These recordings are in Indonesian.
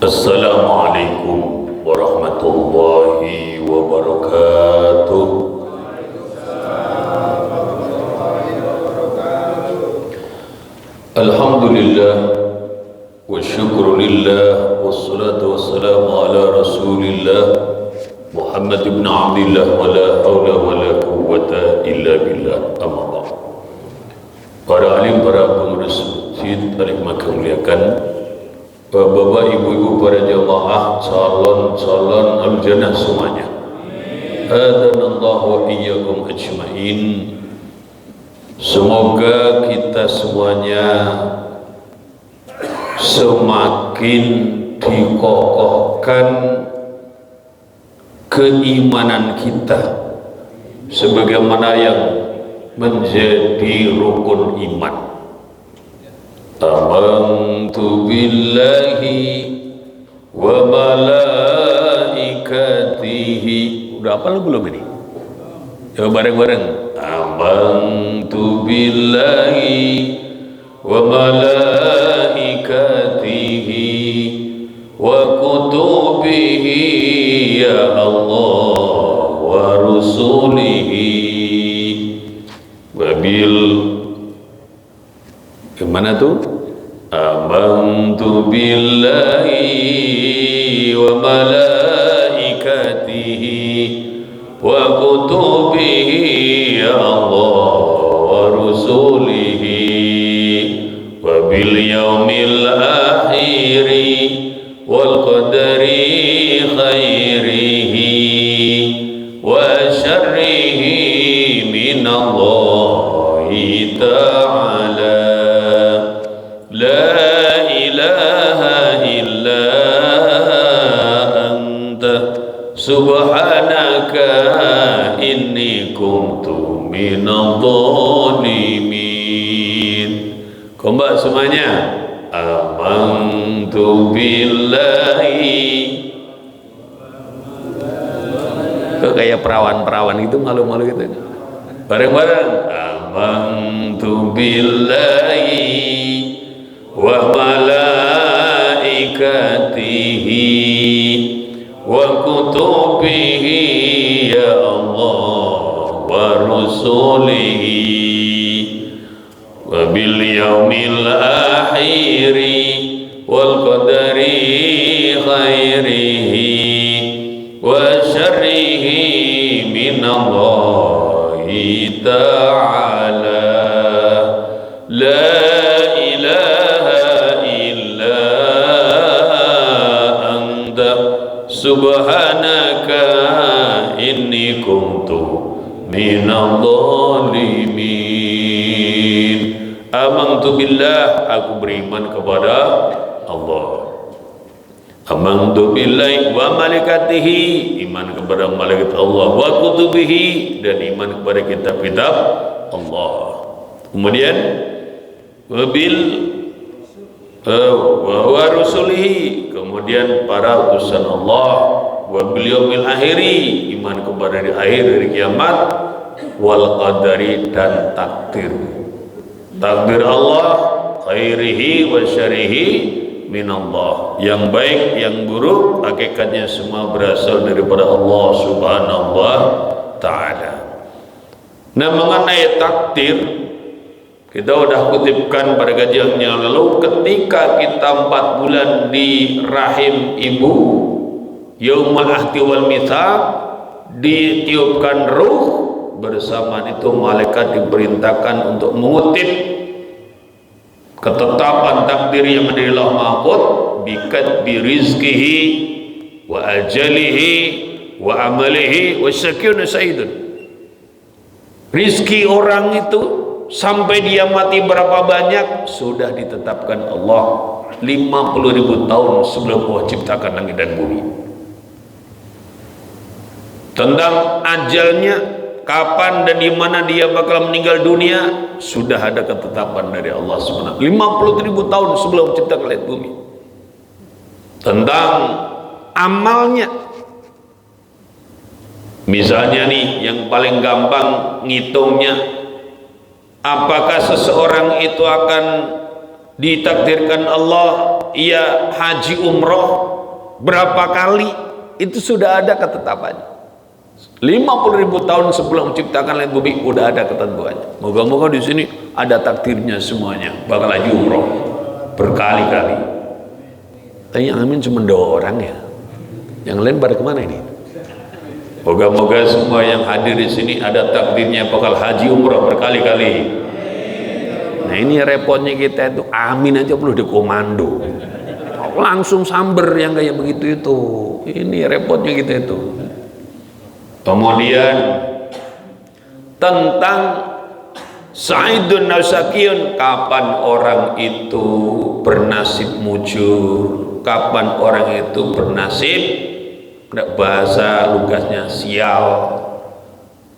Assalamualaikum warahmatullahi wabarakatuh. Alhamdulillah wa syukrulillah wassalatu wassalamu ala rasulillah Muhammad ibn Abdillah wa la hawla wa la quwwata illa billah. Amma ba'd. Para alim, para pengurus masjid yang muliakan, Bapak, ibu-ibu, para jamaah, calon al-jannah semuanya. Hadanallahu wa iyyakum ajmain. Semoga kita semuanya semakin dikokohkan keimanan kita sebagaimana yang menjadi rukun iman. Amantu billahi wa malaikatihi. Udah apa lu belum ini? Coba bareng-bareng. Amantu billahi wa malaikatihi wa kutubihi ya Allah wa rusulihi wa bil. Gimana tuh? Amantu billahi wa malaikatihi wa kutubihi ya Allah wa rusulihi wa bil yaumil akhiri wal qadari khairihi wa syarrihi minallahi ta'ala. La ilaha illa anta subhanaka inni kuntu minadh-dhalimin. Kompak semuanya. Amantu billahi. Kok kayak perawan-perawan itu, malu-malu gitu. Bareng-bareng. Amantu billahi wa malaikatihi wa kutubihi ya Allah wa rusulihi wa bil yaumil akhiri wal qadari khairihi wa syarrihi minallahi ta'ala. La subhanaka inni kuntu minadh-dhalimin. Amantu billah, aku beriman kepada Allah. Amantu billahi wa malaikatihi, iman kepada malaikat Allah, wa kutubihi, dan iman kepada kitab-kitab Allah. Kemudian wabil wa rusulihi, kemudian para utusan Allah, wa bil yaumil akhiri, iman kepada hari akhir, hari kiamat, wal qadari, dan takdir Allah, khairihi wa syarihi minallah, yang baik yang buruk hakikatnya semua berasal daripada Allah subhanahu wa ta'ala. Nah, mengenai takdir kita udah kutipkan pada kajian yang lalu, ketika kita 4 bulan di rahim ibu, yaumul ahdi wal mitsaq, ditiupkan ruh, bersamaan itu malaikat diperintahkan untuk mengutip ketetapan takdir yang ada di Lauh Mahfuz, bikatbi rizqihi wa ajalihi wa amalihi wa syakiyun sa'idun. Rizki orang itu sampai dia mati berapa banyak sudah ditetapkan Allah 50.000 tahun sebelum Allah ciptakan langit dan bumi. Tentang ajalnya, kapan dan di mana dia bakal meninggal dunia, sudah ada ketetapan dari Allah SWT 50.000 tahun sebelum ciptakan langit bumi. Tentang amalnya, misalnya nih yang paling gampang ngitungnya, apakah seseorang itu akan ditakdirkan Allah ia haji umroh berapa kali, itu sudah ada ketetapannya. 50.000 tahun sebelum menciptakan langit bumi udah ada ketentuannya. Moga-moga di sini ada takdirnya semuanya, bakal haji umroh berkali-kali. Tapi yang amin cuma 2 orang ya, yang lain pada kemana ini? Moga-moga semua yang hadir di sini ada takdirnya bakal haji umroh berkali-kali. Nah ini repotnya kita itu, amin aja perlu dikomando, langsung samber yang kayak begitu itu. Ini repotnya kita itu. Kemudian tentang Sa'idun Nasakiyun, kapan orang itu bernasib mujur, kapan orang itu bernasib, bahasa lugasnya sial,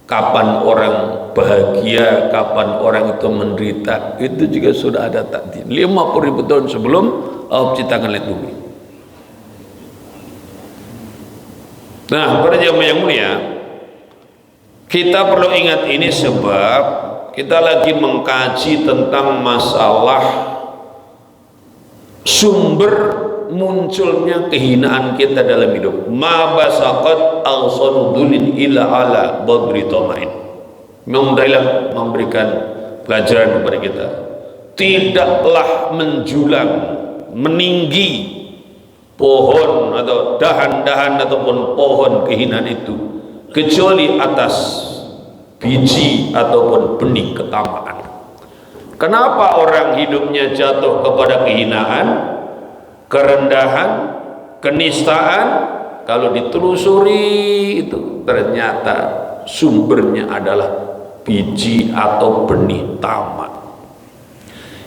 kapan orang bahagia, kapan orang itu menderita, itu juga sudah ada takdir 50.000 tahun sebelum Allah menciptakan langit bumi. Nah, para jamaah yang mulia, kita perlu ingat ini sebab kita lagi mengkaji tentang masalah sumber munculnya kehinaan kita dalam hidup. Ma basaqat al-sanudulin ila ala badri tomain. Memudahlah memberikan pelajaran kepada kita. Tidaklah menjulang, meninggi pohon atau dahan-dahan ataupun pohon kehinaan itu kecuali atas biji ataupun benih ketamaan. Kenapa orang hidupnya jatuh kepada kehinaan, kerendahan, kenistaan? Kalau ditelusuri itu ternyata sumbernya adalah biji atau benih tamak.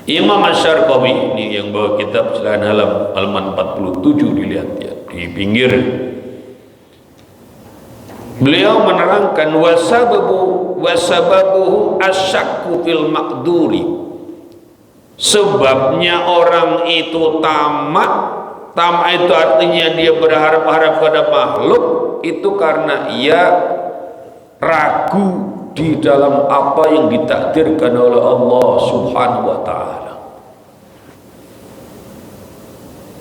Imam Asy-Syarqawi ini yang bawa kitab silakan halaman 47 dilihat ya di pinggir. Beliau menerangkan wasababuhu asyakku fil maqduri. Sebabnya orang itu tamak itu artinya dia berharap-harap pada makhluk, itu karena ia ragu di dalam apa yang ditakdirkan oleh Allah Subhanahu wa ta'ala.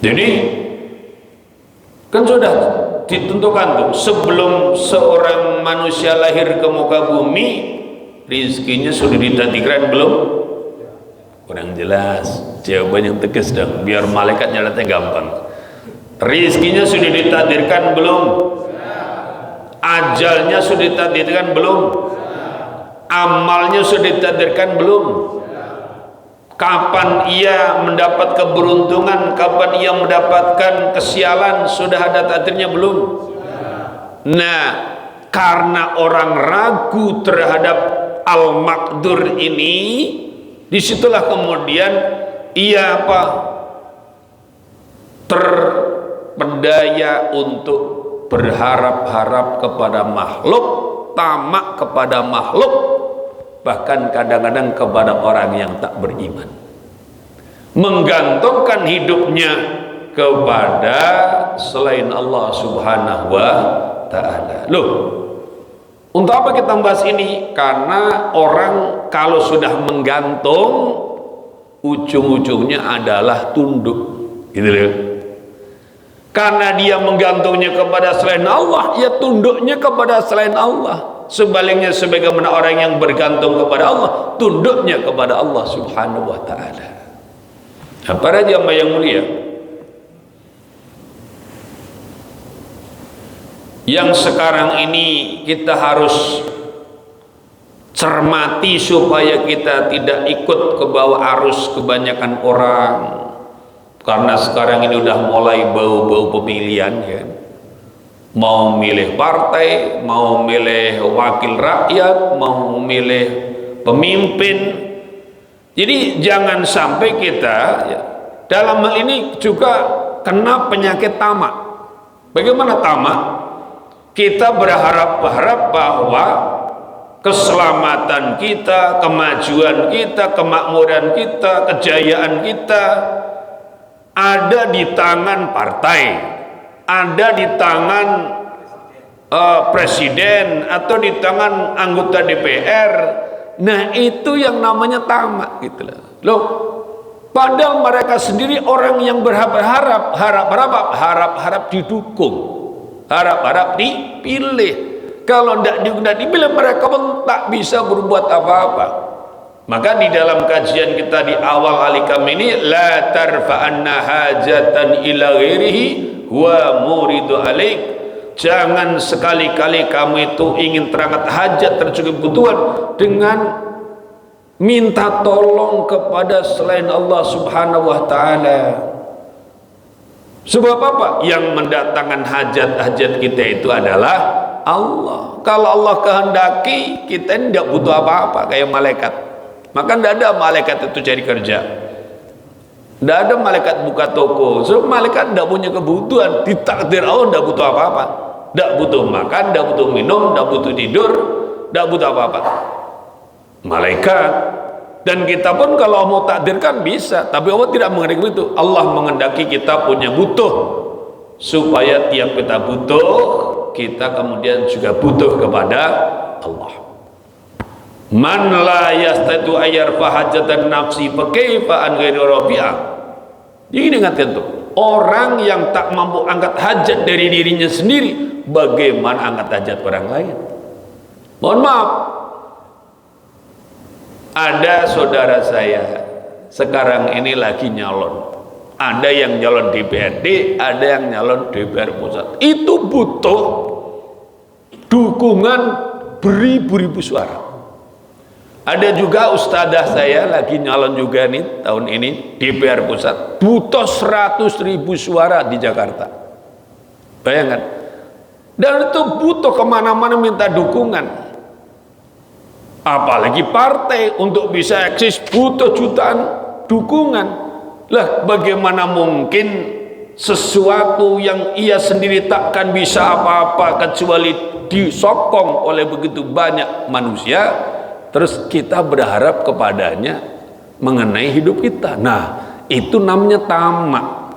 Jadi kan sudah ditentukan tuh, sebelum seorang manusia lahir ke muka bumi, rizkinya sudah ditakdirkan belum? Kurang jelas, jawaban yang tegas dong, biar malaikat nyalatnya gampang. Rizkinya sudah ditakdirkan belum? Ajalnya sudah ditakdirkan belum? Amalnya sudah ditakdirkan belum? Kapan ia mendapat keberuntungan, kapan ia mendapatkan kesialan, sudah ada takdirnya belum? Nah, karena orang ragu terhadap al-maqdur ini, disitulah kemudian ia terpedaya untuk berharap-harap kepada makhluk, tamak kepada makhluk, bahkan kadang-kadang kepada orang yang tak beriman, menggantungkan hidupnya kepada selain Allah Subhanahu wa ta'ala. Loh, untuk apa kita bahas ini? Karena orang kalau sudah menggantung, ujung-ujungnya adalah tunduk, gitu loh. Karena dia menggantungnya kepada selain Allah, ya tunduknya kepada selain Allah. Sebaliknya sebagaimana orang yang bergantung kepada Allah, tunduknya kepada Allah Subhanahu wa ta'ala. Nah, para jamaah yang mulia, yang sekarang ini kita harus cermati supaya kita tidak ikut ke bawah arus kebanyakan orang. Karena sekarang ini udah mulai bau-bau pemilihan ya. Mau milih partai, mau milih wakil rakyat, mau milih pemimpin. Jadi jangan sampai kita ya, dalam hal ini juga kena penyakit tamak. Bagaimana tamak? Kita berharap-harap bahwa keselamatan kita, kemajuan kita, kemakmuran kita, kejayaan kita ada di tangan partai, ada di tangan presiden atau di tangan anggota DPR. Nah itu yang namanya tamak gitu loh. Padahal mereka sendiri orang yang berharap harap didukung, harap dipilih. Kalau tidak dipilih, mereka pun tak bisa berbuat apa-apa. Maka di dalam kajian kita di awal alikam ini, la tarfa'anna hajatan ila ghairihi wa muridu alaik. Jangan sekali-kali kamu itu ingin terangkat hajat, tercukup kebutuhan dengan minta tolong kepada selain Allah Subhanahu wa ta'ala. Sebab apa? Yang mendatangkan hajat-hajat kita itu adalah Allah. Kalau Allah kehendaki, kita tidak butuh apa-apa kayak malaikat. Maka tidak ada malaikat itu cari kerja, tidak ada malaikat buka toko. Sebab malaikat tidak punya kebutuhan. Ditakdir Allah tidak butuh apa-apa, tidak butuh makan, tidak butuh minum, tidak butuh tidur, tidak butuh apa-apa malaikat. Dan kita pun kalau mau takdirkan bisa, tapi Allah tidak mengendaki begitu. Allah mengendaki kita punya butuh, supaya tiap kita butuh, kita kemudian juga butuh kepada Allah. Man la yastatu ayyar fahajatan nafsi fa kaifa an ghairi rafi'a. Ini ingatkan tuh, orang yang tak mampu angkat hajat dari dirinya sendiri, bagaimana angkat hajat orang lain? Mohon maaf, ada saudara saya sekarang ini lagi nyalon. Ada yang nyalon DPRD, ada yang nyalon DPR pusat. Itu butuh dukungan beribu-ribu suara. Ada juga ustadzah saya lagi nyalon juga nih tahun ini DPR pusat, butuh 100.000 suara di Jakarta. Bayangkan. Dan itu butuh kemana-mana minta dukungan. Apalagi partai untuk bisa eksis butuh jutaan dukungan. Lah bagaimana mungkin sesuatu yang ia sendiri takkan bisa apa-apa kecuali disokong oleh begitu banyak manusia, terus kita berharap kepadanya mengenai hidup kita. Nah, itu namanya tamak.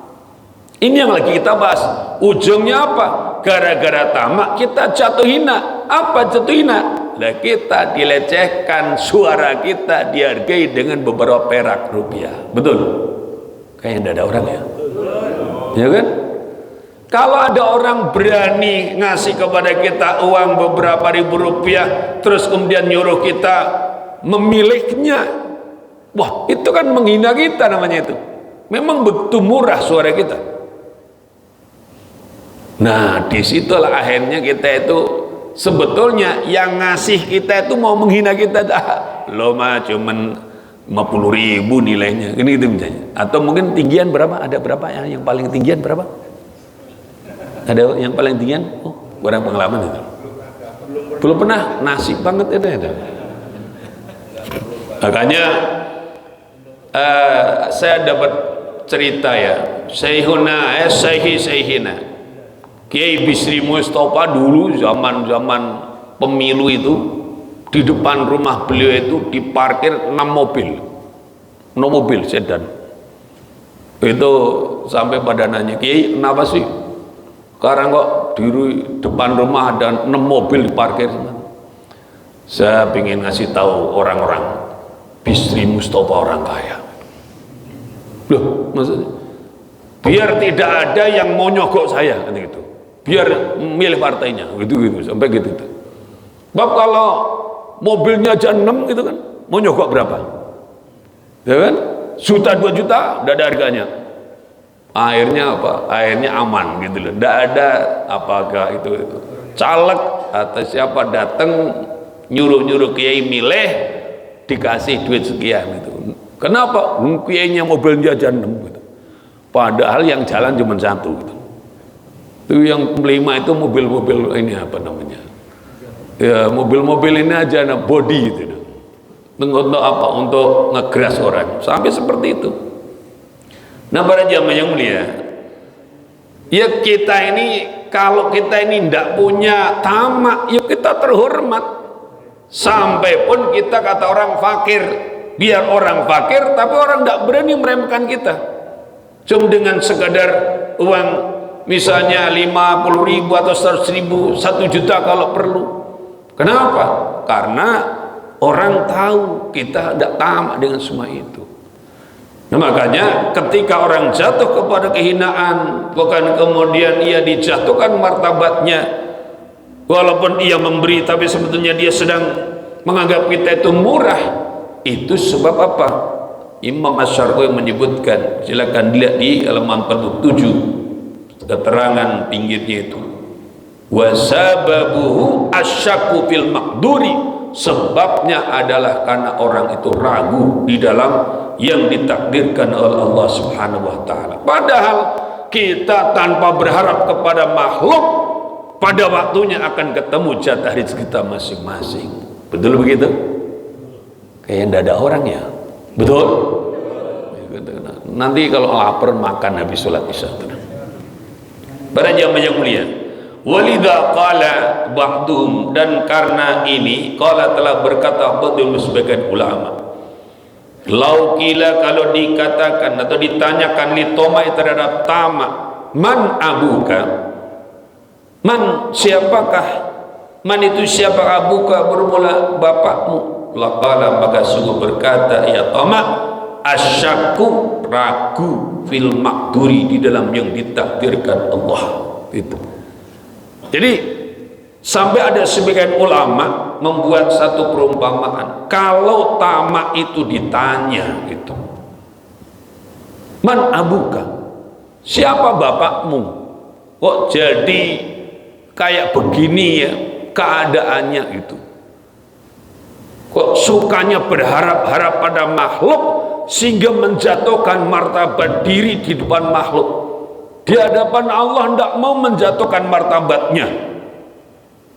Ini yang lagi kita bahas. Ujungnya apa? Gara-gara tamak kita jatuh hina. Apa jatuh hina? Nah, kita dilecehkan, suara kita dihargai dengan beberapa perak rupiah. Betul? Kayaknya tidak ada orang ya? Ya kan? Kalau ada orang berani ngasih kepada kita uang beberapa ribu rupiah, terus kemudian nyuruh kita memilihnya, wah itu kan menghina kita namanya itu. Memang begitu murah suara kita. Nah, disitulah akhirnya kita itu sebetulnya yang ngasih kita itu mau menghina kita. Lo mah cuman 50.000 nilainya, ini gitu misalnya. Atau mungkin tinggian berapa? Ada berapa yang paling tinggian berapa? Ada yang paling tinggian? Oh, barang pengalaman itu. Belum pernah, nasib banget itu ya. Makanya saya dapat cerita ya, Syekhina Kiai Bisri Mustafa dulu zaman pemilu itu, di depan rumah beliau itu diparkir 6 mobil sedan. Itu sampai pada nanya, Kiai kenapa sih sekarang kok di depan rumah ada 6 mobil diparkir? Saya ingin ngasih tahu orang-orang, Bisri Mustafa orang kaya. Loh, maksudnya biar tidak ada yang mau nyogok saya kan gitu, biar milih partainya gitu sampai gitu. Bab kalau mobilnya aja 6 gitu kan, mau nyogok berapa? Ya kan? Juta 2 juta udah ada harganya. Akhirnya apa? Akhirnya aman gitu loh. Tidak ada apakah itu caleg atau siapa datang nyuruh kiai milih dikasih duit sekian gitu. Kenapa? Kiainya mobilnya aja 6 gitu. Padahal yang jalan cuma 1 gitu. Itu yang 5 itu mobil-mobil ini apa namanya? Ya mobil-mobil ini aja body gitu. Untuk apa? Untuk ngegeras orang. Sampai seperti itu. Nah, para jamaah yang mulia, ya kita ini kalau kita ini tidak punya tamak, ya kita terhormat. Sampai pun kita kata orang fakir, biar orang fakir, tapi orang tidak berani meremehkan kita. Cuma dengan sekadar uang misalnya 50.000 atau 100.000, 1 juta kalau perlu. Kenapa? Karena orang tahu kita tidak tamak dengan semua itu. Nah, makanya ketika orang jatuh kepada kehinaan, bukan kemudian ia dijatuhkan martabatnya, walaupun ia memberi tapi sebetulnya dia sedang menganggap kita itu murah. Itu sebab apa? Imam Asy-Syarqi menyebutkan, silakan dilihat di halaman 47 keterangan pinggirnya itu, wasababuhu asyakku fil maqduri, sebabnya adalah karena orang itu ragu di dalam yang ditakdirkan oleh Allah Subhanahu wa taala. Padahal kita tanpa berharap kepada makhluk, pada waktunya akan ketemu jatah rezeki kita masing-masing. Betul begitu? Kayak tidak ada orangnya. Betul? Nanti kalau lapar makan habis sholat isya. Para jamaah yang mulia, walidha qala ba'dhum, dan karena ini qala telah berkata ba'dhum sebagian ulama, lau kila, kalau dikatakan atau ditanyakan li tomai terhadap tama, man abuka, man siapakah, man itu siapa, abuka bermula bapakmu, laqala maka sungguh berkata ya tama, asyakku ragu fil maqduri di dalam yang ditakdirkan Allah. Itu. Jadi sampai ada sebagian ulama membuat satu perumpamaan, kalau tamak itu ditanya gitu, man abuka, siapa bapakmu, kok jadi kayak begini ya keadaannya itu, kok sukanya berharap-harap pada makhluk sehingga menjatuhkan martabat diri di depan makhluk. Di hadapan Allah tidak mau menjatuhkan martabatnya,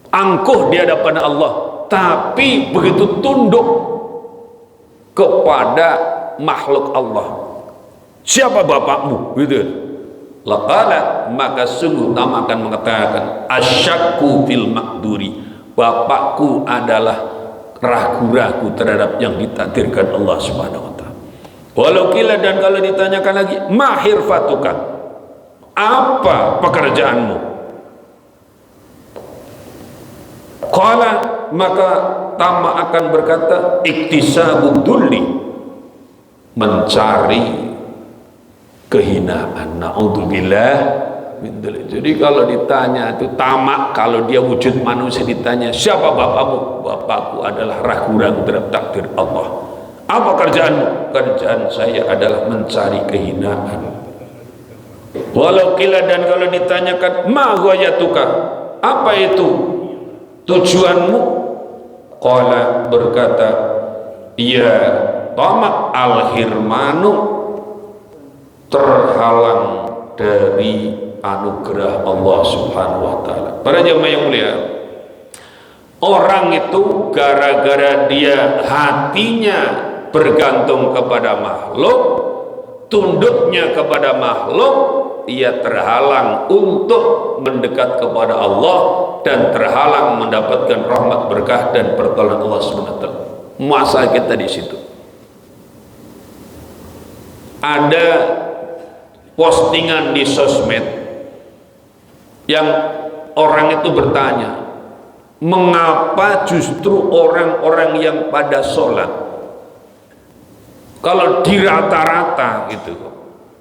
angkuh di hadapan Allah, tapi begitu tunduk kepada makhluk Allah. Siapa bapakmu? Gitu. Laqala maka sungguh Tama akan mengatakan asyakku fil maqduri, bapakku adalah ragu-ragu terhadap yang ditakdirkan Allah Subhanahu wa taala. Walau kila, dan kalau ditanyakan lagi, mahir fatuka, apa pekerjaanmu? Qala maka Tama akan berkata iktisabud dulli, mencari kehinaan. Naudzubillah min dzalik. Jadi kalau ditanya itu tamak, kalau dia wujud manusia ditanya siapa bapakmu, bapakku adalah ragu-ragu terhadap takdir Allah. Apa kerjaanmu? Kerjaan saya adalah mencari kehinaan. Walau kila, dan kalau ditanyakan ma ghayatuka, apa itu tujuanmu? Qala berkata ya tamak al-hirmanu, terhalang dari anugerah Allah Subhanahu wa taala. Para jemaah yang mulia, orang itu gara-gara dia hatinya bergantung kepada makhluk, tunduknya kepada makhluk, ia terhalang untuk mendekat kepada Allah dan terhalang mendapatkan rahmat, berkah dan pertolongan Allah Subhanahu wa taala. Masalah kita di situ. Ada postingan di sosmed yang orang itu bertanya, mengapa justru orang-orang yang pada sholat, kalau di rata-rata gitu,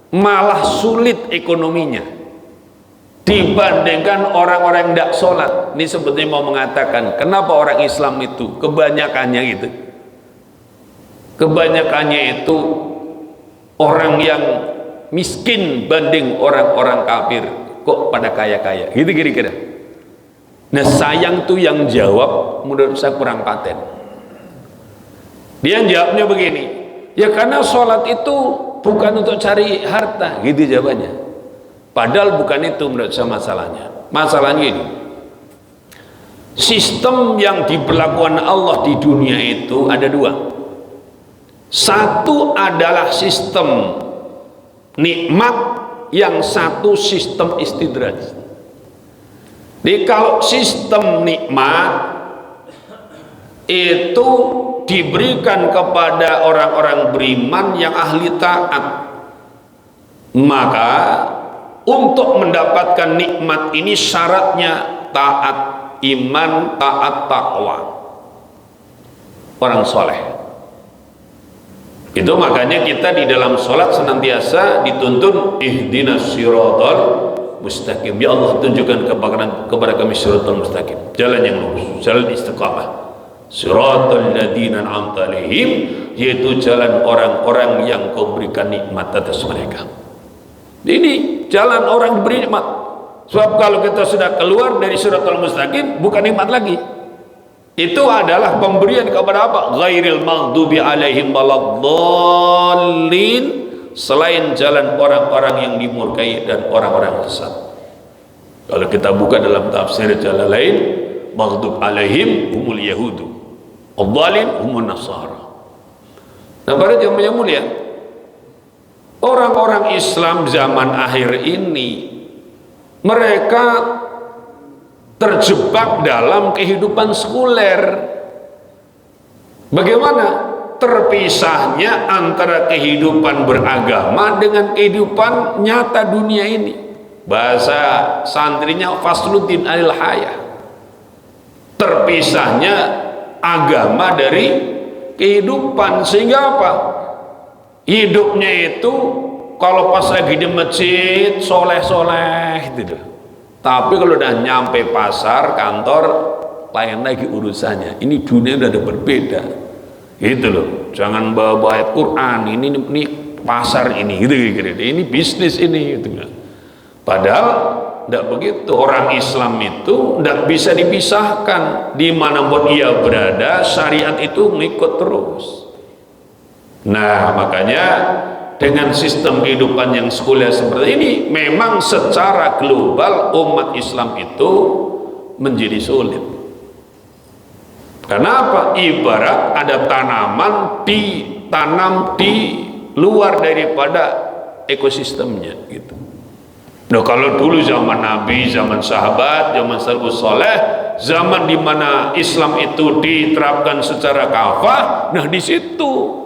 malah sulit ekonominya dibandingkan orang-orang yang tidak sholat. Ini sebetulnya mau mengatakan kenapa orang Islam itu kebanyakannya gitu, kebanyakannya itu orang yang miskin banding orang-orang kafir kok pada kaya-kaya gitu kira-kira. Nah sayang tuh yang jawab menurut saya kurang paten. Dia jawabnya begini, ya karena sholat itu bukan untuk cari harta, gitu jawabannya. Padahal bukan itu menurut saya masalahnya. Masalahnya ini, sistem yang diberlakukan Allah di dunia itu ada dua. Satu adalah sistem nikmat, yang satu sistem istidraj. Jadi kalau sistem nikmat itu diberikan kepada orang-orang beriman yang ahli taat, maka untuk mendapatkan nikmat ini syaratnya taat, iman, taat, takwa, orang soleh. Itu makanya kita di dalam sholat senantiasa dituntun ihdinas siratal mustaqim. Ya Allah, tunjukkan kepada kami siratal mustaqim, jalan yang lurus, jalan istiqamah. Siratal ladzina an'amta alaihim, yaitu jalan orang-orang yang Kau berikan nikmat atas mereka. Ini jalan orang diberi nikmat. Sebab kalau kita sudah keluar dari siratal mustaqim, bukan nikmat lagi. Itu adalah pemberian kepada apa? Ghairil maghdubi alaihim waladdallin, selain jalan orang-orang yang dimurkai dan orang-orang sesat. Kalau kita buka dalam tafsir jalan lain, maghdub alaihim humul yahudu, adhdallin humun nasara. Nah, para jemaah yang mulia, orang-orang Islam zaman akhir ini mereka terjebak dalam kehidupan sekuler. Bagaimana terpisahnya antara kehidupan beragama dengan kehidupan nyata dunia ini? Bahasa santrinya fasluddin alil hayah. Terpisahnya agama dari kehidupan, sehingga apa? Hidupnya itu kalau pas lagi di masjid soleh-soleh gitu. Tapi kalau udah nyampe pasar, kantor, lain lagi urusannya. Ini dunia udah ada berbeda. Gitu loh. Jangan bawa ayat Quran. Ini pasar ini, gitu. Ini bisnis ini, gitu. Padahal tidak begitu. Orang Islam itu tidak bisa dipisahkan. Dimanapun ia berada, syariat itu ngikut terus. Nah, makanya dengan sistem kehidupan yang sekuler seperti ini, memang secara global umat Islam itu menjadi sulit. Kenapa? Ibarat ada tanaman ditanam di luar daripada ekosistemnya gitu. Nah, kalau dulu zaman Nabi, zaman sahabat, zaman salafus saleh, zaman di mana Islam itu diterapkan secara kafah, nah di situ.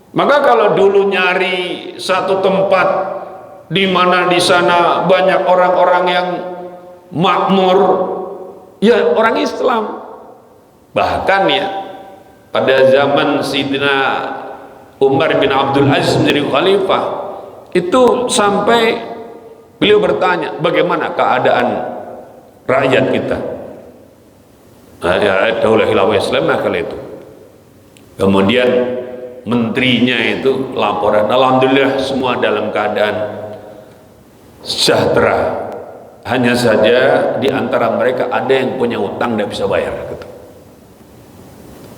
Maka kalau dulu nyari satu tempat di mana di sana banyak orang-orang yang makmur, ya orang Islam. Bahkan ya pada zaman Sayyidina Umar bin Abdul Aziz menjadi khalifah, itu sampai beliau bertanya, bagaimana keadaan rakyat kita? Ya, daulah khilafah Islam kala itu. Kemudian menterinya itu laporan, alhamdulillah semua dalam keadaan sejahtera, hanya saja di antara mereka ada yang punya utang tidak bisa bayar gitu.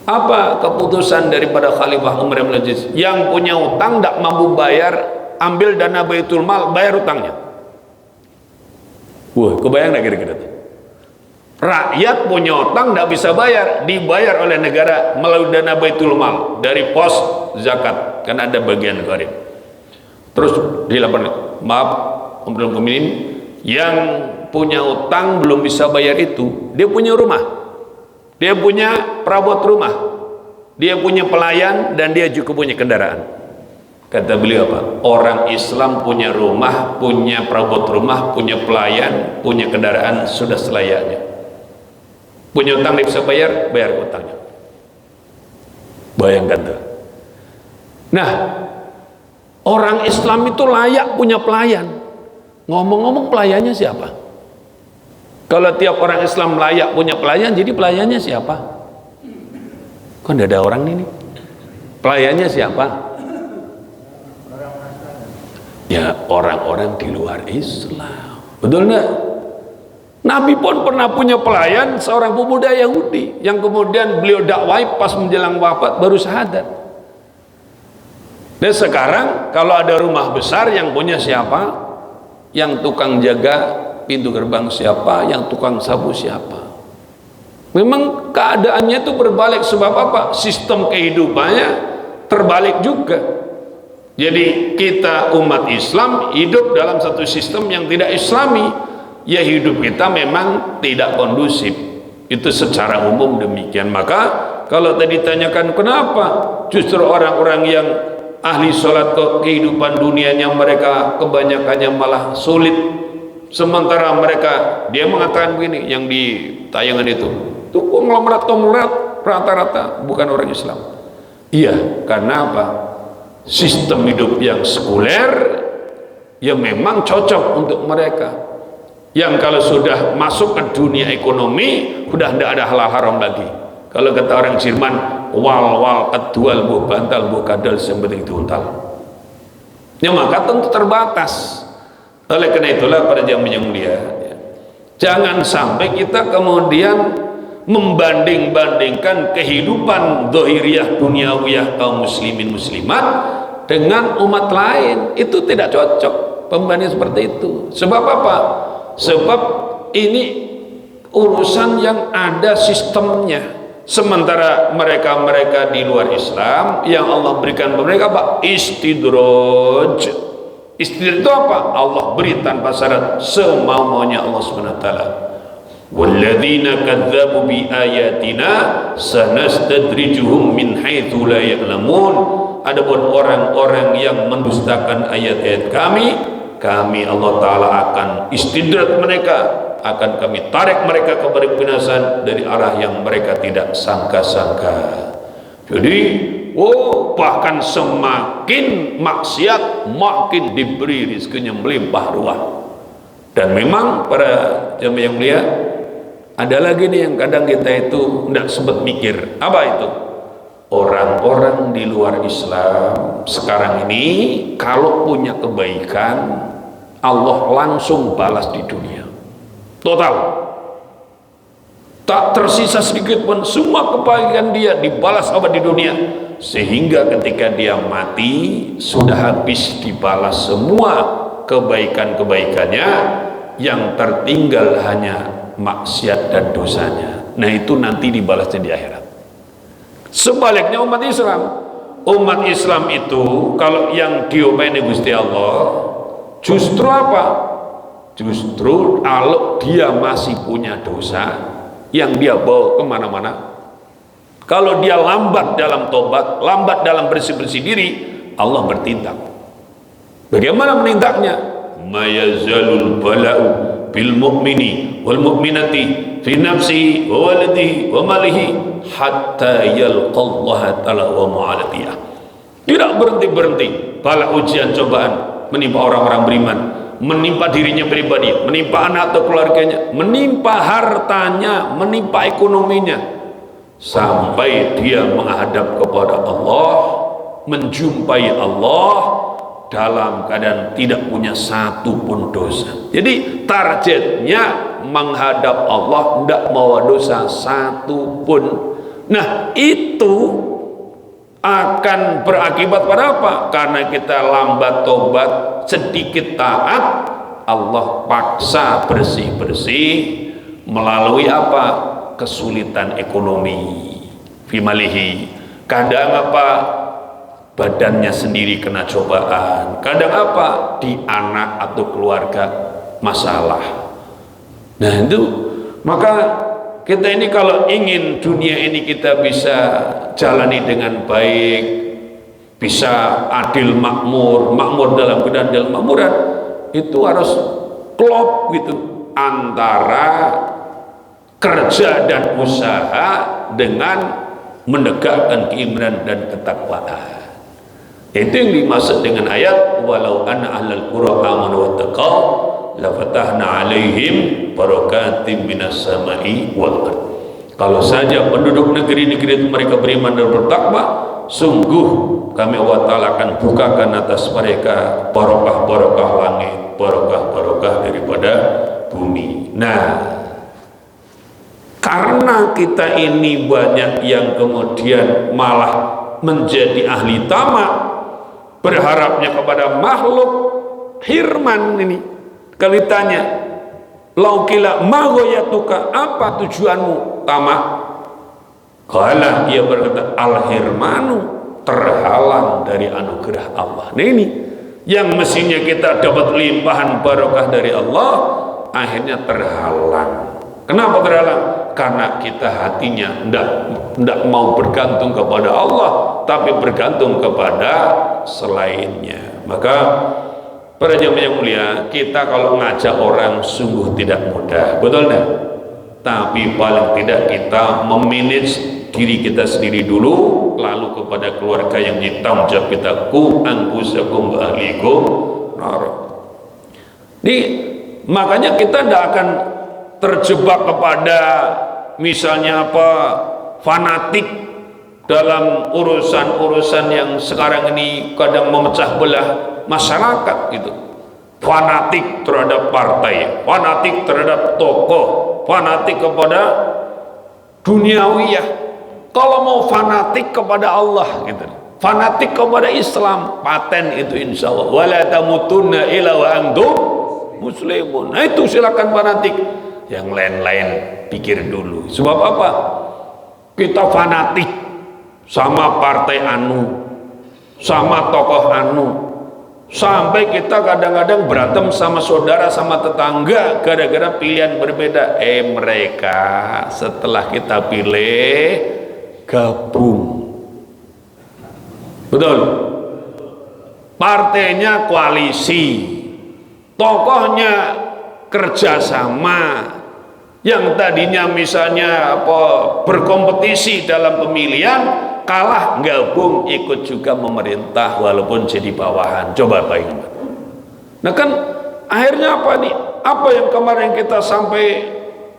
Apa keputusan daripada Khalifah Umar bin Aziz? Yang punya utang tidak mampu bayar, ambil dana Baitul Mal, bayar utangnya. Wah, kebayang gak kira-kira? Rakyat punya utang tidak bisa bayar, dibayar oleh negara melalui dana Baitul Mal dari pos zakat, kan ada bagian gharib. Terus dilaporkan, maaf Umrul Mukminin, yang punya utang belum bisa bayar itu, dia punya rumah, dia punya perabot rumah, dia punya pelayan, dan dia juga punya kendaraan. Kata beliau apa? Orang Islam punya rumah, punya perabot rumah, punya pelayan, punya kendaraan, sudah selayaknya. Punya utang dia bisa bayar, bayar utangnya. Bayangkan tuh. Nah, orang Islam itu layak punya pelayan. Ngomong-ngomong, pelayannya siapa? Kalau tiap orang Islam layak punya pelayan, jadi pelayannya siapa? Kok tidak ada orang ini? Pelayannya siapa? Ya, orang-orang di luar Islam. Betul enggak? Nabi pun pernah punya pelayan, seorang pemuda Yahudi yang kemudian beliau dakwai pas menjelang wafat baru syahadat. Dan sekarang kalau ada rumah besar, yang punya siapa? Yang tukang jaga pintu gerbang siapa? Yang tukang sabu siapa? Memang keadaannya itu berbalik. Sebab apa? Sistem kehidupannya terbalik juga. Jadi kita umat Islam hidup dalam satu sistem yang tidak Islami. Ya, hidup kita memang tidak kondusif, itu secara umum demikian. Maka kalau tadi ditanyakan kenapa justru orang-orang yang ahli sholat kehidupan dunianya mereka kebanyakannya malah sulit, sementara mereka, dia mengatakan begini yang di tayangan itu, tuh konglomerat rata-rata bukan orang Islam. Iya, karena apa? sistem hidup yang sekuler, ya memang cocok untuk mereka. Yang kalau sudah masuk ke dunia ekonomi, sudah tidak ada halal haram lagi. Kalau kata orang Jerman, wal kedual buh bantal buh kadal yang diuntal. Ya maka tentu terbatas. Oleh karena itulah para jamaah yang mulia, jangan sampai kita kemudian membanding-bandingkan kehidupan zahiriyah duniawiyah kaum muslimin muslimat dengan umat lain. Itu tidak cocok pembanding seperti itu. Sebab apa? Sebab ini urusan yang ada sistemnya. Sementara mereka-mereka di luar Islam yang Allah berikan mereka apa? Istidraj. Istidraj itu apa? Allah beri tanpa syarat semau-maunya Allah Subhanahu wa taala. Walladzina kadzdzabu bi ayatina sanastadrijuhum min haitsu la ya'lamun. Adapun orang-orang yang mendustakan ayat-ayat kami Allah taala akan istidraj mereka, akan kami tarik mereka kepada kebinasan dari arah yang mereka tidak sangka-sangka. Jadi bahkan semakin maksiat makin diberi rizkinya melimpah ruah. Dan memang para jamaah yang mulia, ada lagi nih yang kadang kita itu tidak sempat mikir. Apa itu? Orang-orang di luar Islam sekarang ini kalau punya kebaikan, Allah langsung balas di dunia total, tak tersisa sedikit pun. Semua kebaikan dia dibalas apa di dunia, sehingga ketika dia mati sudah habis dibalas semua kebaikan-kebaikannya, yang tertinggal hanya maksiat dan dosanya. Nah itu nanti dibalasnya di akhirat. Sebaliknya umat Islam itu kalau yang diopeni Gusti Allah justru apa? Justru kalau dia masih punya dosa yang dia bawa kemana-mana, kalau dia lambat dalam tobat, lambat dalam bersih-bersih diri, Allah bertindak. Bagaimana menindaknya? Mayazalul bala'u bil mu'mini wal mu'minati fi nafsi wa waladihi wa malihi hatta yalqallaha ta'ala wa mu'alatiyah. Tidak berhenti-berhenti bala ujian cobaan menimpa orang-orang beriman, menimpa dirinya pribadi, menimpa anak atau keluarganya, menimpa hartanya, menimpa ekonominya, sampai dia menghadap kepada Allah, menjumpai Allah dalam keadaan tidak punya satu pun dosa. Jadi targetnya menghadap Allah, tidak mau dosa satu pun. Nah itu akan berakibat pada apa? Karena kita lambat tobat, sedikit taat, Allah paksa bersih-bersih melalui apa? Kesulitan ekonomi, fimalihi. Kadang apa? Badannya sendiri kena cobaan. Kadang apa? Di anak atau keluarga masalah. Nah itu, maka kita ini kalau ingin dunia ini kita bisa jalani dengan baik, bisa adil makmur dalam keadaan dalam makmuran, itu harus klop gitu antara kerja dan usaha dengan menegakkan keimanan dan ketakwaan. Itu yang dimaksud dengan ayat walau anna ahlal qura amanu wattaqau la fatahna alaihim barakatim minas sama'i wal ard. Kalau saja penduduk negeri-negeri itu mereka beriman dan bertakwa, sungguh kami Allah Ta'ala akan bukakan atas mereka barokah-barokah langit, barokah-barokah daripada bumi. Nah, karena kita ini banyak yang kemudian malah menjadi ahli tamak, berharapnya kepada makhluk hirman ini. Kalau ditanya, laukila magoyatuka, apa tujuanmu tamak? Kala ia berkata, al-hirmanu, terhalang dari anugerah Allah. Nah ini yang mestinya kita dapat limpahan barokah dari Allah, akhirnya terhalang. Kenapa terhalang? Karena kita hatinya tidak mau bergantung kepada Allah, tapi bergantung kepada selainnya. Maka para jamaah yang mulia, kita kalau ngajak orang sungguh tidak mudah, betul enggak? tapi paling tidak kita memanage diri kita sendiri dulu, lalu kepada keluarga yang ditanggung jawab kita, ku anfusakum wa ahlikum nar. Makanya kita tidak akan terjebak kepada misalnya fanatik dalam urusan-urusan yang sekarang ini kadang memecah belah masyarakat gitu. Fanatik terhadap partai, fanatik terhadap tokoh, fanatik kepada duniawiyah. Kalau mau fanatik kepada Allah gitu, fanatik kepada Islam, paten itu insya Allah. Wala tamutunna illa wa antum muslimun. Nah itu silakan fanatik. Yang lain-lain pikir dulu. Sebab apa? Kita fanatik sama partai anu, sama tokoh anu, sampai kita kadang-kadang berantem sama saudara, sama tetangga gara-gara pilihan berbeda. Mereka setelah kita pilih gabung, betul, partainya koalisi, tokohnya kerjasama. Yang tadinya misalnya berkompetisi dalam pemilihan, kalah gabung ikut juga memerintah walaupun jadi bawahan. Coba bayangkan. Nah kan akhirnya apa nih? Apa yang kemarin kita sampai,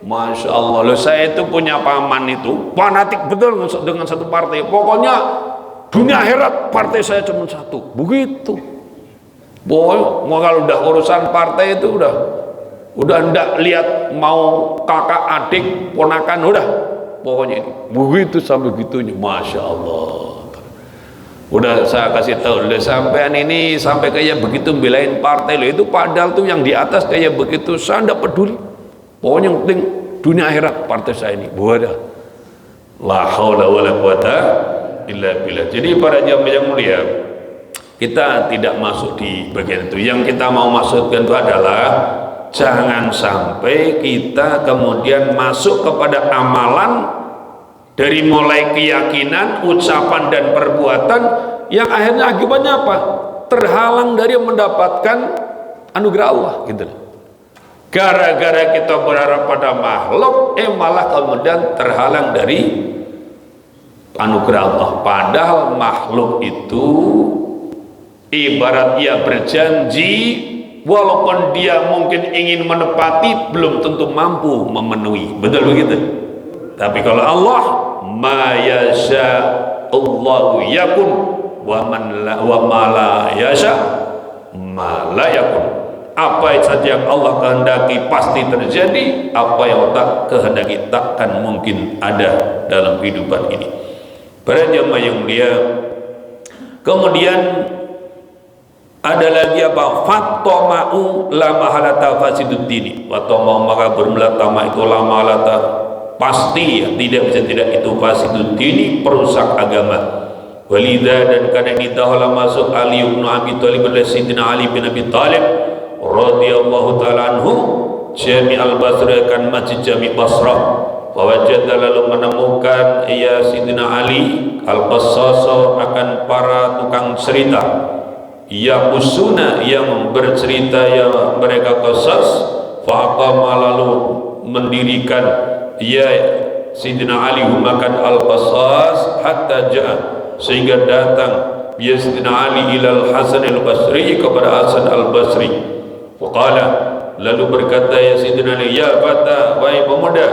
Masya Allah, loh, saya itu punya paman itu fanatik betul dengan satu partai. Pokoknya dunia akhirat partai saya cuma satu. Begitu. Boy, kalau udah urusan partai itu udah ndak lihat mau kakak, adik, ponakan, udah pokoknya ini begitu sampai gitunya. Masya Allah. Udah saya kasih tahu, udah sampean ini sampai kayak begitu belain partai lo itu, padahal tuh yang di atas kayak begitu saya ndak peduli. Pokoknya yang penting dunia akhirat partai saya ini. Wadah. La haula wala quwata illa billah. Jadi para jamaah yang mulia, kita tidak masuk di bagian itu. Yang kita mau maksudkan itu adalah jangan sampai kita kemudian masuk kepada amalan dari mulai keyakinan, ucapan dan perbuatan yang akhirnya akibatnya apa? Terhalang dari mendapatkan anugerah Allah gitu. Gara-gara kita berharap pada makhluk, malah kemudian terhalang dari anugerah Allah. Padahal makhluk itu ibarat ia berjanji, walaupun dia mungkin ingin menepati, belum tentu mampu memenuhi. Betul begitu? Tapi kalau Allah, ma yasha Allahu yakun wa ma la yasha ma la yakun. Apa saja yang Allah kehendaki pasti terjadi, apa yang tak kehendaki takkan mungkin ada dalam kehidupan ini. Para jamaah yang mulia, kemudian ada lagi apa? Fattoma'u la mahalata fasidud dini. Fattoma'u maka bermelatama itu la mahalata, pasti ya, tidak bisa tidak itu fasidud dini, perusak agama. Walidha, dan karena ini dahlah masuk Ali bin Abi Thalib oleh Sayyidina Ali bin Abi Thalib radhiyallahu ta'ala anhu, Jami al-Basra, kan masjid Jami Basrah. Wajada, lalu menemukan ya Sayyidina Ali al-Qassasa, akan para tukang cerita, ya usuna, yang bercerita, yang mereka qasas. Faqama, lalu mendirikan ya Sayyidina Ali humakan al-Qassas, hatta ja'a, sehingga datang ya Sayyidina Ali ilal Hasan al-Basri, kepada Hasan al-Basri. Faqala, lalu berkata ya Sayyidina Ali, ya fata, wahai pemuda,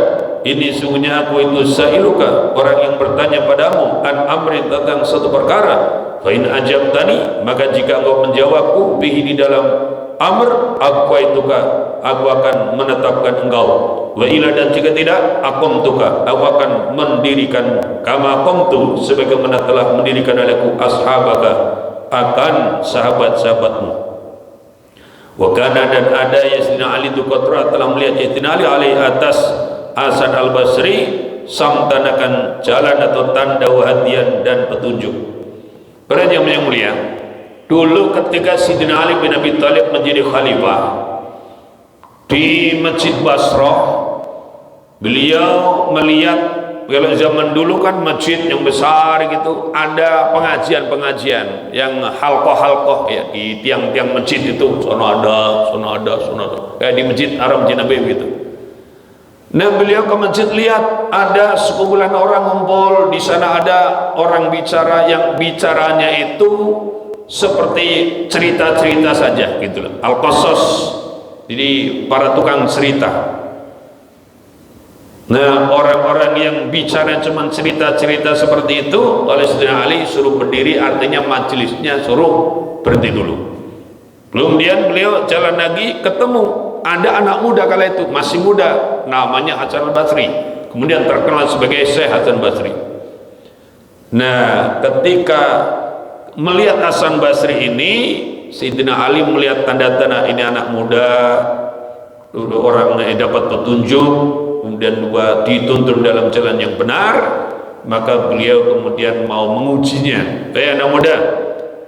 ini sungguhnya aku itu sa'iluka, orang yang bertanya padamu, an amrin, tentang satu perkara. Fa in ajabtani, maka jika engkau menjawabku bihi, di dalam amr, aqwaituka, aku akan menetapkan engkau. Wa ila, dan jika tidak, aqamtuka, aku akan mendirikan kama qamtu, sebagaimana telah mendirikan olehku ashabaka, akan sahabat-sahabatmu. Wa kana, dan ada Sayyidina Ali itu qatra, telah melihat Sayyidina Ali alaihi atas Hasan al-Basri samtanakan jalan atau tanda wahdian dan petunjuk. Para jamaah yang mulia, dulu ketika Sayyidina Ali bin Abi Thalib menjadi khalifah di Masjid Basrah, beliau melihat, kalau zaman dulu kan masjid yang besar gitu, ada pengajian-pengajian yang halqah-halqah ya, di tiang-tiang masjid itu, sono ada, kayak di Masjid Haram Nabi gitu. Nah, beliau ke masjid, lihat ada sekumpulan orang ngumpul di sana, ada orang bicara yang bicaranya itu seperti cerita-cerita saja gitu loh, al-qasas, jadi para tukang cerita. Nah, orang-orang yang bicara cuma cerita-cerita seperti itu, oleh Sayyidina Ali suruh berdiri, artinya majelisnya suruh berhenti dulu. Belum beliau jalan lagi, ketemu ada anak muda kala itu, masih muda, namanya Hasan al-Basri, kemudian terkenal sebagai Syekh Hasan Basri. Nah, ketika melihat Hasan Basri ini, Sayyidina Ali melihat tanda-tanda ini anak muda, dulu orang dapat petunjuk, kemudian juga dituntun dalam jalan yang benar, maka beliau kemudian mau mengujinya. Anak muda,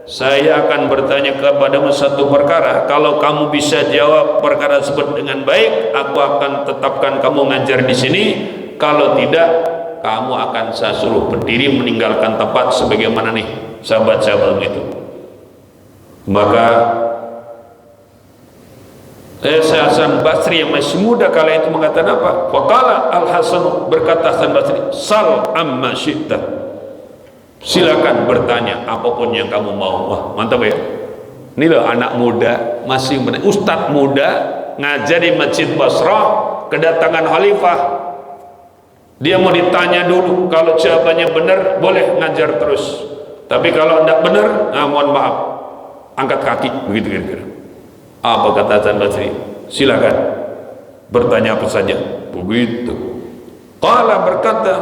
saya akan bertanya kepadamu satu perkara, kalau kamu bisa jawab perkara tersebut dengan baik, aku akan tetapkan kamu ngajar di sini. Kalau tidak, kamu akan saya suruh berdiri meninggalkan tempat sebagaimana nih sahabat-sahabat itu. Maka Hasan Basri yang masih muda kala itu mengatakan apa? Faqala Al-Hasan, berkata Hasan Basri, sal amma syi'ta, silakan bertanya apapun yang kamu mau. Wah, mantap ya. Ini loh anak muda, masih ustadz muda, ngajar di Masjid Basrah, kedatangan khalifah. Dia mau ditanya dulu, kalau jawabannya benar boleh ngajar terus, tapi kalau tidak benar, nah mohon maaf, angkat kaki, begitu kira-kira. Apa kata Hasan Basri? Silakan bertanya apa saja. Begitu. Qala, berkata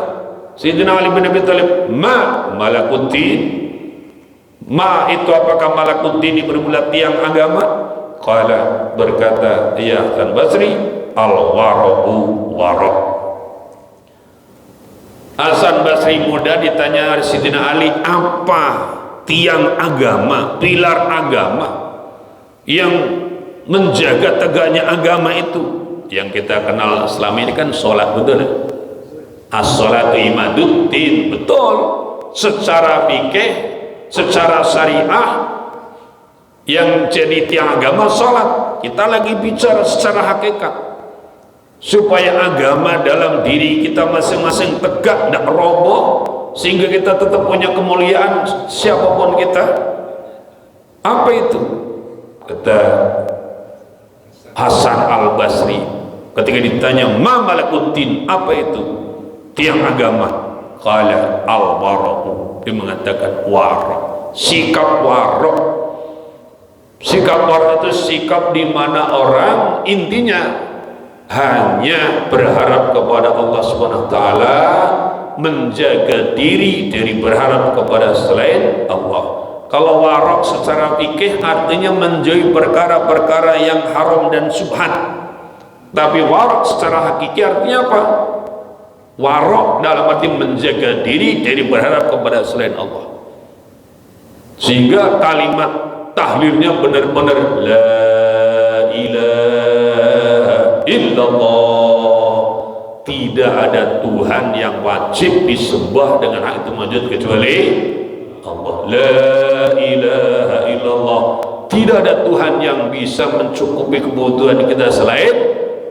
Sayyidina Ali bin Abi Thalib, ma malakuddin, ma itu apakah malakuddin ini bermula tiang agama? Qala, berkata ya Hasan Basri, al-wara'u wara'. Hasan Basri muda ditanya Sayyidina Ali, apa tiang agama, pilar agama yang menjaga tegaknya agama itu? Yang kita kenal selama ini kan sholat, betul ya? As-sholatu imaduddin, betul. Secara fikih, secara syariah, yang jadi tiang agama sholat. Kita lagi bicara secara hakikat, supaya agama dalam diri kita masing-masing tegak, tidak roboh, sehingga kita tetap punya kemuliaan siapapun kita. Apa itu? Kata Hasan al-Basri ketika ditanya ma malakuddin, apa itu tiang agama? Qala al-wara'u, dia mengatakan wara', sikap wara'. Sikap wara' itu sikap di mana orang intinya hanya berharap kepada Allah Subhanahu wa taala, menjaga diri dari berharap kepada selain Allah. Kalau warok secara fikih artinya menjauhi perkara-perkara yang haram dan subhat. Tapi warok secara hakiki artinya apa? Warok dalam arti menjaga diri dari berharap kepada selain Allah. Sehingga kalimat tahlilnya benar-benar la ilaha illallah, tidak ada Tuhan yang wajib disembah dengan hak itu wujud kecuali Allah. La ilaha illallah, tidak ada Tuhan yang bisa mencukupi kebutuhan kita selain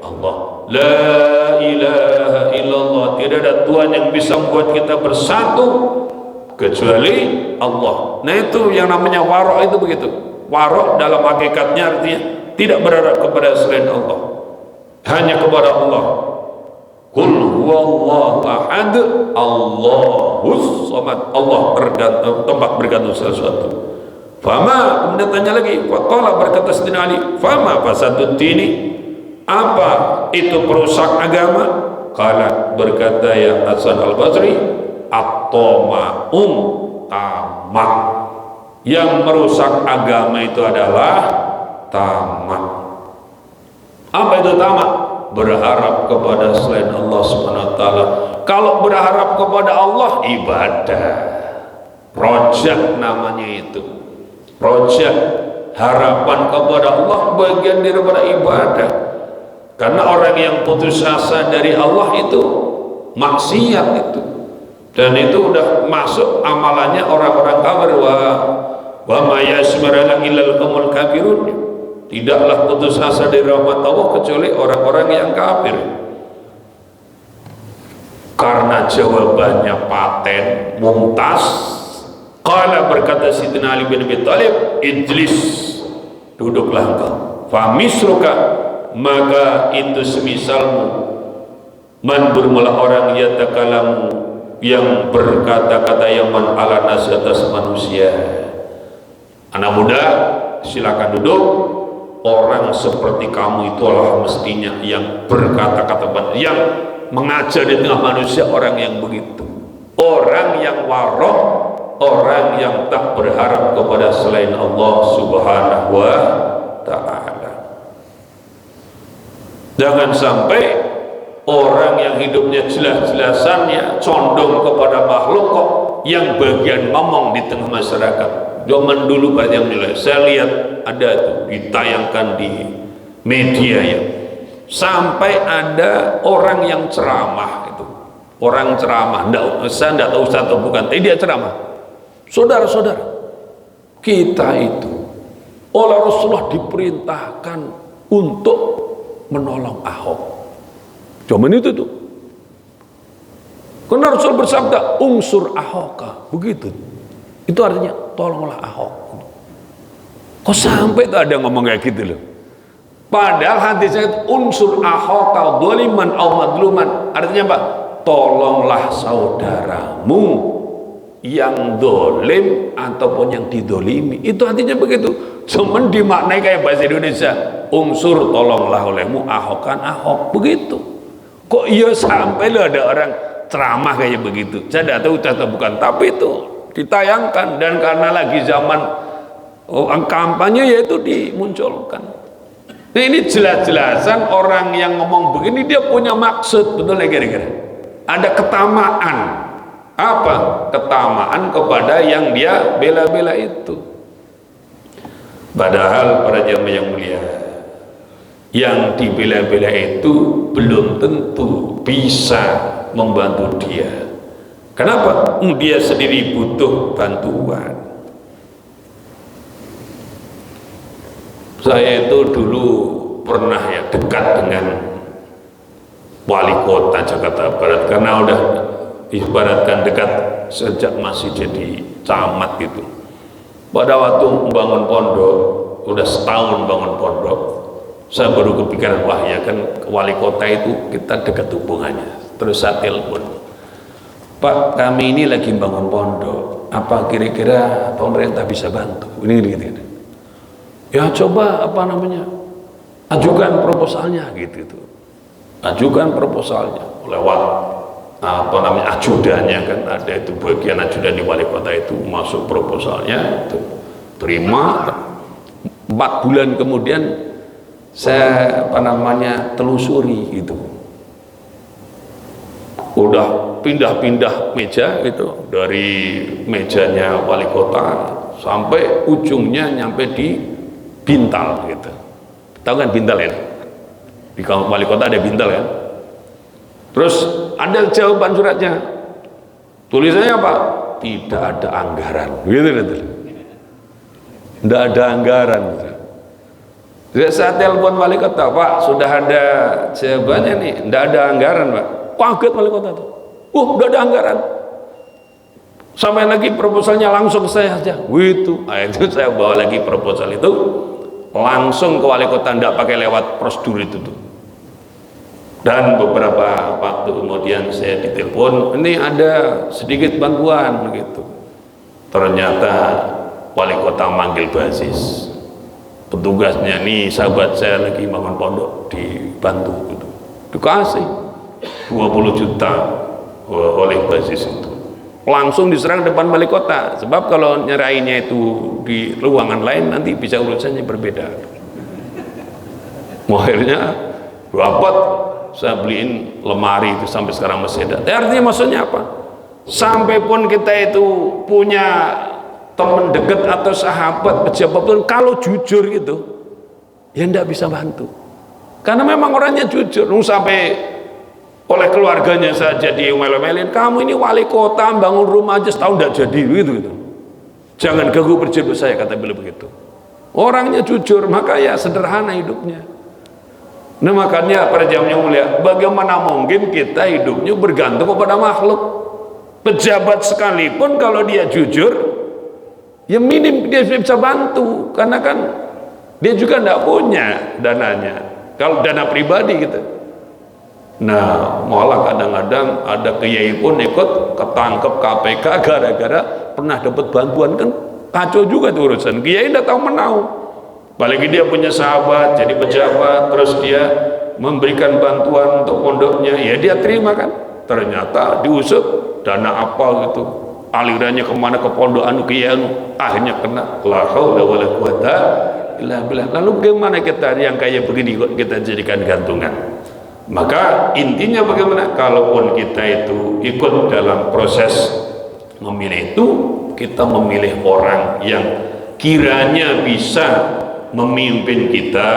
Allah. La ilaha illallah, tidak ada Tuhan yang bisa membuat kita bersatu kecuali Allah. Nah, itu yang namanya warok, itu begitu. Warok dalam hakikatnya artinya tidak berharap kepada selain Allah, hanya kepada Allah. Qul huwallahu ahad, Allahus samad, Allah tempat bergantung sesuatu. Fama, kemudian tanya lagi, faqala, berkata Sayyidina Ali, fama fasaduddini, apa itu perusak agama? Qala, berkata ya Hasan al-Basri, at-tama'um, tamak. Yang merusak agama itu adalah tamak. Apa itu tamak? Berharap kepada selain Allah Subhanahu wa taala. Kalau berharap kepada Allah, ibadah. Rojak namanya itu. Rojak, harapan kepada Allah bagian daripada ibadah. Karena orang yang putus asa dari Allah itu maksiat itu. Dan itu udah masuk amalannya orang-orang kafir. Wa ma yasmara illal qaumul kafirun. Tidaklah putus asa dari rahmat Allah kecuali orang-orang yang kafir. Karena jawabannya paten, mumtaz, qala berkata Sidina Ali bin Abi Thalib, ijlis, duduklah engkau. Fa misruka, maka itu semisalmu, man bermula orang yatakalamu, yang berkata-kata yang man ala nasi atas manusia. Anak muda, silakan duduk. Orang seperti kamu itulah mestinya yang berkata-kata, yang mengajar di tengah manusia, orang yang begitu, orang yang warok, orang yang tak berharap kepada selain Allah Subhanahu wa ta'ala. Jangan sampai orang yang hidupnya jelas-jelasannya condong kepada makhluk kok yang bagian ngomong di tengah masyarakat. Zaman dulu banyak menilai, saya lihat ada tuh ditayangkan di media ya, sampai ada orang yang ceramah itu, orang ceramah, saya tidak tahu Ustaz atau bukan, tapi dia ceramah. Saudara-saudara, kita itu oleh Rasulullah diperintahkan untuk menolong Ahok. Cuman itu tuh, karena Rasul bersabda unsur Ahoka, begitu. Itu artinya tolonglah Ahok. Kok sampai tuh ada ngomong kayak gitu loh. Padahal hadisnya itu unsur Ahoka dzaliman aw madluman, artinya apa? Tolonglah saudaramu yang dolim ataupun yang didolimi. Itu artinya begitu. Cuman dimaknai kayak bahasa Indonesia, unsur tolonglah olehmu Ahokan Ahok, begitu. Kok iya sampai lo ada orang ceramah kayak begitu. Saya tidak tahu atau bukan, tapi itu ditayangkan, dan karena lagi zaman kampanye yaitu dimunculkan. Nah, ini jelas-jelasan orang yang ngomong begini dia punya maksud, betul ya kira-kira? Ada ketamaan. Apa? Ketamaan kepada yang dia bela-bela itu. Padahal para jamaah yang mulia, yang dibela-bela itu belum tentu bisa membantu dia. Kenapa? Dia sendiri butuh bantuan. Saya itu dulu pernah ya dekat dengan wali kota Jakarta Barat, karena udah ibaratkan dekat sejak masih jadi camat gitu. Pada waktu membangun pondok, udah setahun bangun pondok, saya baru kepikiran, wah ya kan wali kota itu kita dekat hubungannya. Terus saya telepon, Pak, kami ini lagi bangun pondok, apa kira-kira pemerintah bisa bantu? Ini gitu. Ya coba apa namanya, ajukan proposalnya gitu. Ajukan proposalnya lewat apa namanya ajudannya, kan ada itu bagian ajudan di wali kota itu, masuk proposalnya itu terima. 4 bulan kemudian saya apa namanya telusuri gitu, udah pindah-pindah meja gitu, dari mejanya wali kota sampai ujungnya nyampe di Bintal gitu. Tahu kan Bintal ya? Di wali kota ada Bintal kan? Terus ada jawaban suratnya, tulisannya apa? Tidak ada anggaran gitu. Tidak ada anggaran gitu. Jadi saya telepon wali kota, Pak, sudah ada jawabannya nih, tidak ada anggaran Pak. Kaget wali kota tuh, tidak ada anggaran. Sampai lagi proposalnya langsung ke saya aja, gitu. Nah, itu saya bawa lagi proposal itu langsung ke wali kota, tidak pakai lewat prosedur itu tuh. Dan beberapa waktu kemudian saya ditelepon, ini ada sedikit bantuan begitu. Ternyata wali kota manggil basis, petugasnya, nih sahabat saya lagi bangun pondok, dibantu gitu. Dikasih 20 juta oleh basis itu, langsung diserang depan wali kota. Sebab kalau nyerahinnya itu di ruangan lain nanti bisa urusannya berbeda. Akhirnya dapat, saya beliin lemari itu sampai sekarang masih ada. Artinya maksudnya apa? Sampai pun kita itu punya teman dekat atau sahabat pejabat pun kalau jujur gitu ya tidak bisa bantu, karena memang orangnya jujur. Sampai oleh keluarganya saja diomel-omelin, kamu ini wali kota bangun rumah aja setahun tidak jadi gitu. Jangan ganggu pejabat saya, kata beliau begitu. Orangnya jujur, maka ya sederhana hidupnya. Nah makanya para jamaah yang mulia, bagaimana mungkin kita hidupnya bergantung kepada makhluk? Pejabat sekalipun kalau dia jujur, ya minim dia bisa bantu, karena kan dia juga tidak punya dananya, kalau dana pribadi gitu. Nah malah kadang-kadang ada kiai pun ikut ketangkep KPK gara-gara pernah dapat bantuan, kan kacau juga tuh urusan. Kiai tidak tahu menau, apalagi dia punya sahabat jadi pejabat, terus dia memberikan bantuan untuk pondoknya, ya dia terima kan, ternyata diusut dana apa gitu, alirannya kemana, ke pondok anu kiai anu, akhirnya kena. La haula wala quwata illa billah. Lalu bagaimana kita yang kayak begini kok kita jadikan gantungan? Maka intinya bagaimana, kalaupun kita itu ikut dalam proses memilih itu, kita memilih orang yang kiranya bisa memimpin kita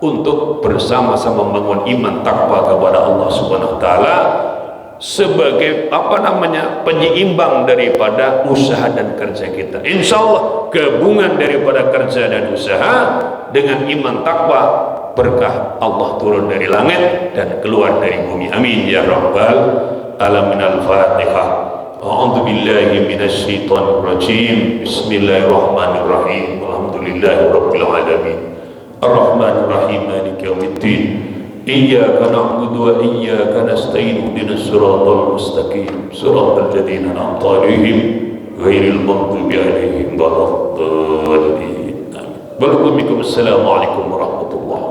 untuk bersama-sama membangun iman takwa kepada Allah Subhanahu wa taala, sebagai penyeimbang daripada usaha dan kerja kita. Insya Allah gabungan daripada kerja dan usaha dengan iman takwa, berkah Allah turun dari langit dan keluar dari bumi. Amin ya rabbal alamin. Al-Fatihah. A'udzu billahi minasy syaithanir rajim. Bismillahirrahmanirrahim. Alhamdulillahi rabbil alamin. Ar-Rahmanir Rahim. Maliki yaumiddin. Iyyaka na'budu wa iyyaka nasta'in. Ihdinas siratal mustaqim. Siratal ladzina an'amta 'alaihim ghairil maghdubi 'alaihim waladdallin. Waalaikumsalam warahmatullahi